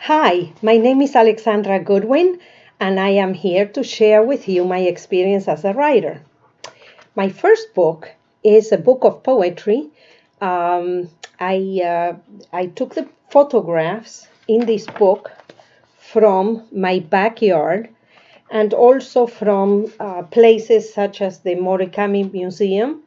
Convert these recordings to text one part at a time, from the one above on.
Hi, my name is Alexandra Goodwin, and I am here to share with you my experience as a writer. My first book is a book of poetry. I took the photographs in this book from my backyard and also from places such as the Murakami Museum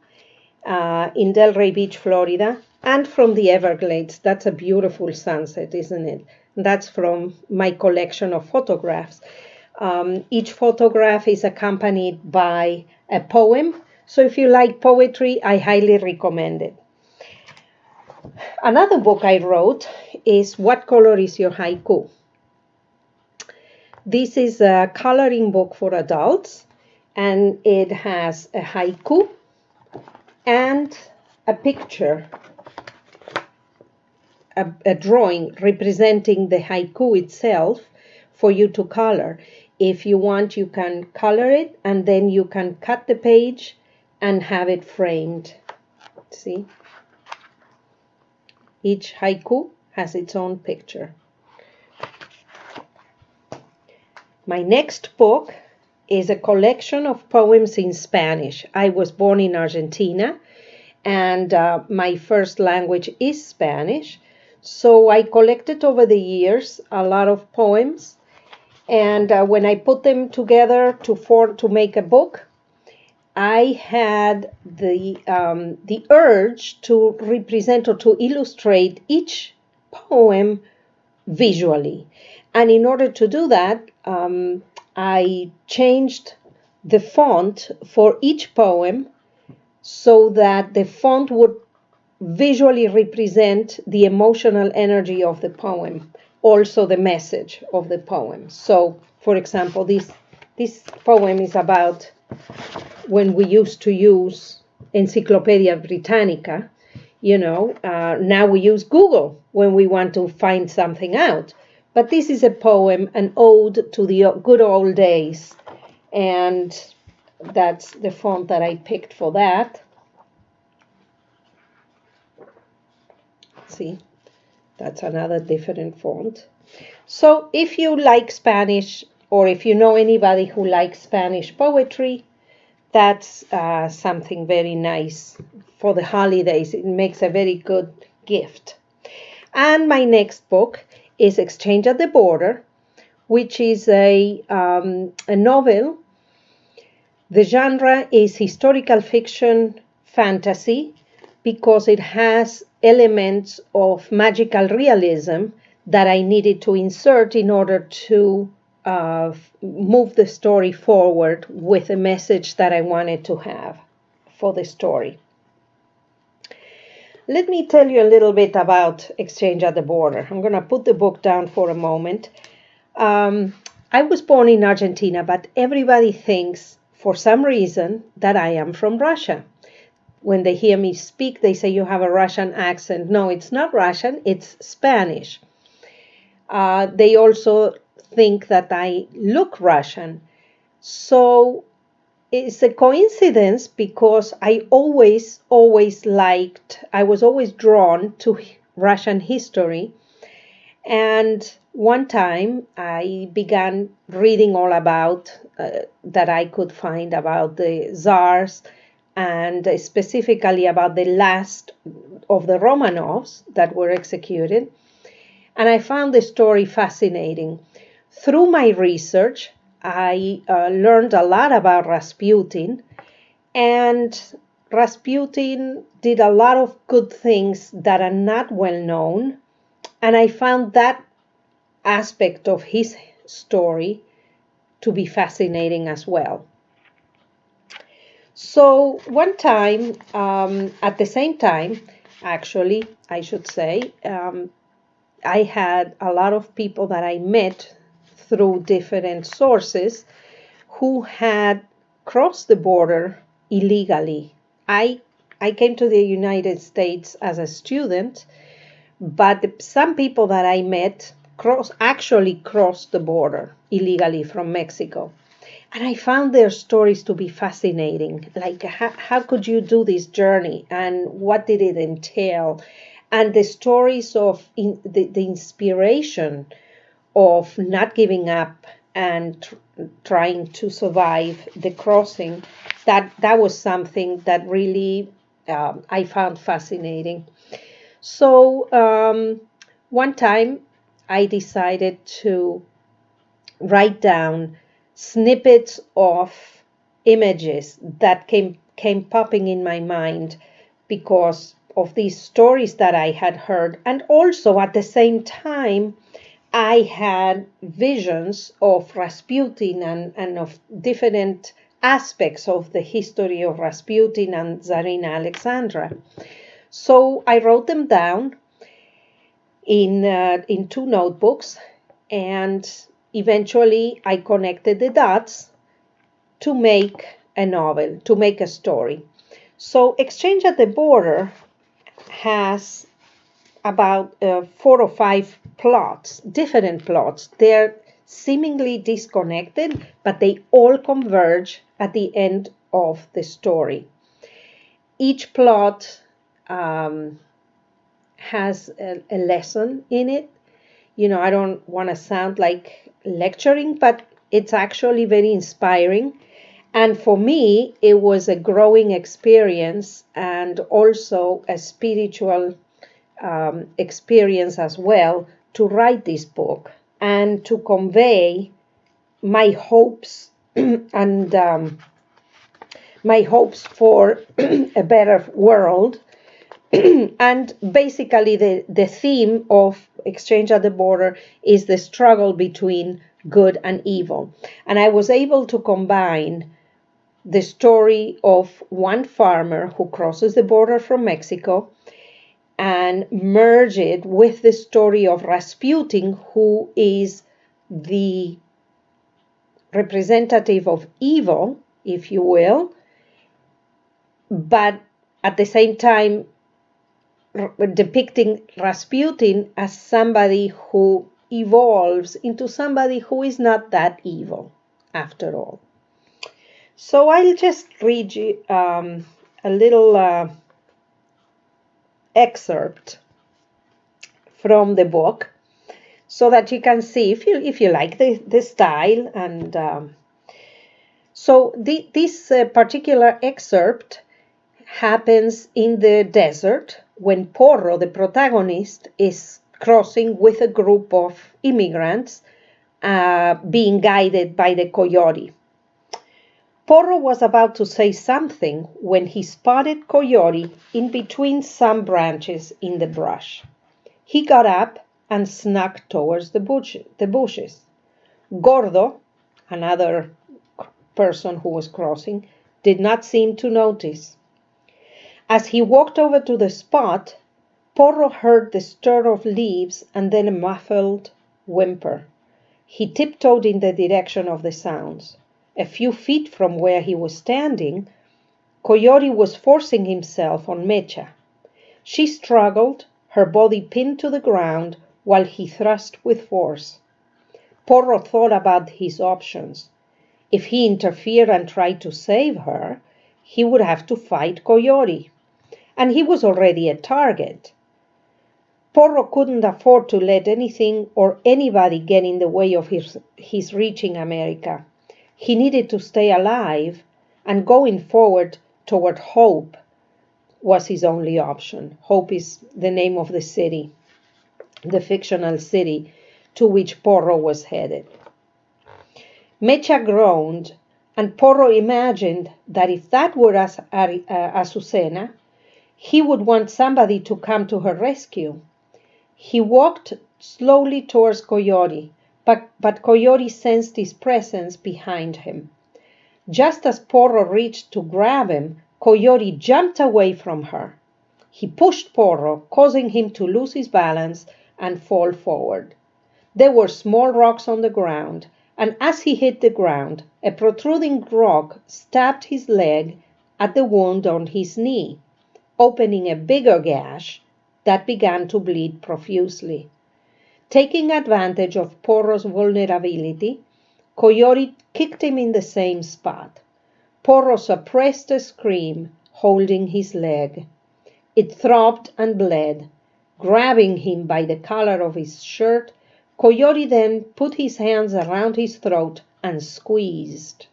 in Delray Beach, Florida, and from the Everglades. That's a beautiful sunset, isn't it? That's from my collection of photographs. Each photograph is accompanied by a poem. So if you like poetry, I highly recommend it. Another book I wrote is What Color is Your Haiku? This is a coloring book for adults, and it has a haiku and a picture, a drawing representing the haiku itself for you to color. If you want, you can color it, and then you can cut the page and have it framed. See? Each haiku has its own picture. My next book is a collection of poems in Spanish. I was born in Argentina, and my first language is Spanish. So I collected over the years a lot of poems, and when I put them together to make a book, I had the urge to represent or to illustrate each poem visually. And in order to do that, I changed the font for each poem so that the font would visually represent the emotional energy of the poem, also the message of the poem. So, for example, this poem is about when we used to use Encyclopedia Britannica. Now we use Google when we want to find something out. But this is a poem, an ode to the good old days, and that's the font that I picked for that. See, that's another different font. So if you like Spanish, or if you know anybody who likes Spanish poetry, that's something very nice for the holidays. It makes a very good gift. And my next book is Exchange at the Border, which is a novel. The genre is historical fiction fantasy because it has elements of magical realism that I needed to insert in order to move the story forward with a message that I wanted to have for the story. Let me tell you a little bit about Exchange at the Border. I'm going to put the book down for a moment. I was born in Argentina, but everybody thinks, for some reason, that I am from Russia. When they hear me speak, they say you have a Russian accent. No, it's not Russian, it's Spanish. They also think that I look Russian. So it's a coincidence because I was always drawn to Russian history. And one time I began reading all about that I could find about the Tsars, and specifically about the last of the Romanovs that were executed. And I found the story fascinating. Through my research, I learned a lot about Rasputin, and Rasputin did a lot of good things that are not well known, and I found that aspect of his story to be fascinating as well. So one time, at the same time, actually, I should say, I had a lot of people that I met through different sources who had crossed the border illegally. I came to the United States as a student, but some people that I met actually crossed the border illegally from Mexico. And I found their stories to be fascinating. Like, how could you do this journey, and what did it entail? And the stories of the inspiration of not giving up and trying to survive the crossing, that was something that really I found fascinating. So one time I decided to write down snippets of images that came popping in my mind because of these stories that I had heard. And also at the same time, I had visions of Rasputin and of different aspects of the history of Rasputin and Tsarina Alexandra. So I wrote them down in two notebooks, and eventually I connected the dots to make a novel, to make a story. So Exchange at the Border has about 4 or 5 plots, different plots. They're seemingly disconnected, but they all converge at the end of the story. Each plot has a lesson in it. I don't want to sound like lecturing, but it's actually very inspiring. And for me, it was a growing experience and also a spiritual experience as well to write this book and to convey my hopes and my hopes for a better world. And basically the theme of Exchange at the Border is the struggle between good and evil. And I was able to combine the story of one farmer who crosses the border from Mexico and merge it with the story of Rasputin, who is the representative of evil, if you will, but at the same time depicting Rasputin as somebody who evolves into somebody who is not that evil after all. So I'll just read you a little excerpt from the book so that you can see if you like the style. And so this particular excerpt happens in the desert when Porro, the protagonist, is crossing with a group of immigrants being guided by the coyote. Porro was about to say something when he spotted Coyote in between some branches in the brush. He got up and snuck towards the bushes. Gordo, another person who was crossing, did not seem to notice. As he walked over to the spot, Porro heard the stir of leaves and then a muffled whimper. He tiptoed in the direction of the sounds. A few feet from where he was standing, Coyote was forcing himself on Mecha. She struggled, her body pinned to the ground, while he thrust with force. Porro thought about his options. If he interfered and tried to save her, he would have to fight Coyote, and he was already a target. Porro couldn't afford to let anything or anybody get in the way of his reaching America. He needed to stay alive, and going forward toward Hope was his only option. Hope is the name of the city, the fictional city to which Porro was headed. Mecha groaned, and Porro imagined that if that were Azucena, he would want somebody to come to her rescue. He walked slowly towards Coyote, but Coyote sensed his presence behind him. Just as Porro reached to grab him, Coyote jumped away from her. He pushed Porro, causing him to lose his balance and fall forward. There were small rocks on the ground, and as he hit the ground, a protruding rock stabbed his leg at the wound on his knee, opening a bigger gash that began to bleed profusely. Taking advantage of Porro's vulnerability, Coyote kicked him in the same spot. Porro suppressed a scream, holding his leg. It throbbed and bled. Grabbing him by the collar of his shirt, Coyote then put his hands around his throat and squeezed.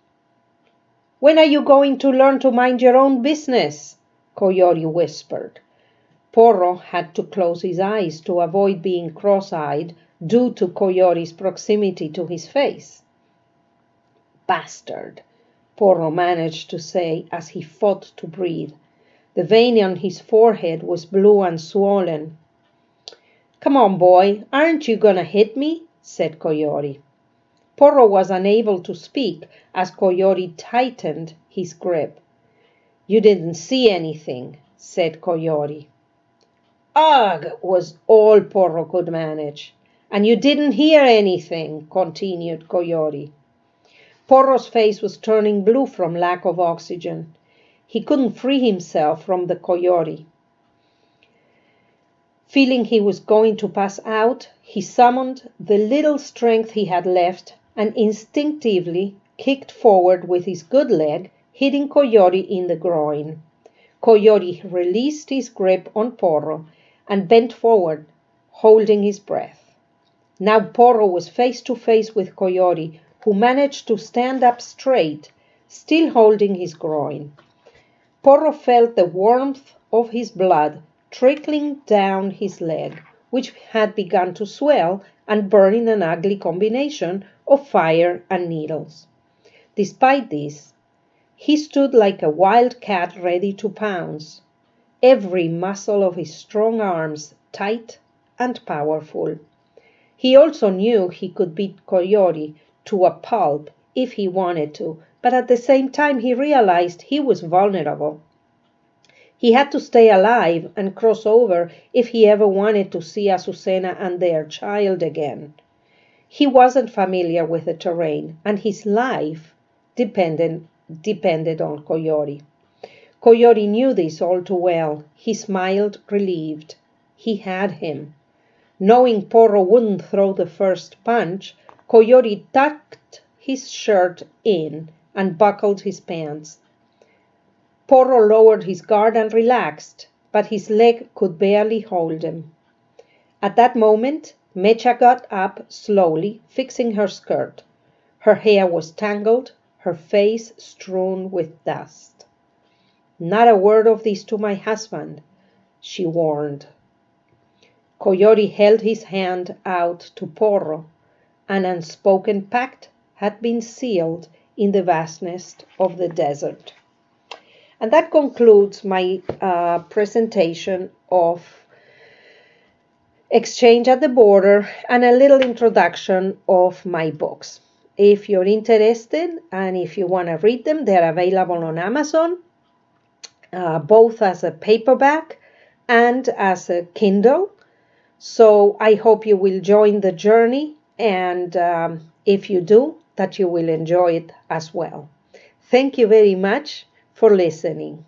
"When are you going to learn to mind your own business?" Coyote whispered. Porro had to close his eyes to avoid being cross-eyed due to Coyote's proximity to his face. "Bastard," Porro managed to say as he fought to breathe. The vein on his forehead was blue and swollen. "Come on, boy, aren't you gonna hit me?" said Coyote. Porro was unable to speak as Coyote tightened his grip. "You didn't see anything," said Coyote. "Ugh," was all Porro could manage. "And you didn't hear anything," continued Coyote. Porro's face was turning blue from lack of oxygen. He couldn't free himself from the Coyote. Feeling he was going to pass out, he summoned the little strength he had left and instinctively kicked forward with his good leg, hitting Coyote in the groin. Coyote released his grip on Porro and bent forward, holding his breath. Now Porro was face to face with Coyote, who managed to stand up straight, still holding his groin. Porro felt the warmth of his blood trickling down his leg, which had begun to swell and burn in an ugly combination of fire and needles. Despite this, he stood like a wild cat ready to pounce, every muscle of his strong arms tight and powerful. He also knew he could beat Coyote to a pulp if he wanted to, but at the same time he realized he was vulnerable. He had to stay alive and cross over if he ever wanted to see Azucena and their child again. He wasn't familiar with the terrain, and his life depended on Coyote. Coyote knew this all too well. He smiled, relieved. He had him. Knowing Porro wouldn't throw the first punch, Coyote tucked his shirt in and buckled his pants. Porro lowered his guard and relaxed, but his leg could barely hold him. At that moment, Mecha got up slowly, fixing her skirt. Her hair was tangled, her face strewn with dust. "Not a word of this to my husband," she warned. Coyote held his hand out to Porro. An unspoken pact had been sealed in the vastness of the desert. And that concludes my presentation of Exchange at the Border and a little introduction of my books. If you're interested and if you want to read them, they're available on Amazon, both as a paperback and as a Kindle. So I hope you will join the journey, and if you do, that you will enjoy it as well. Thank you very much for listening.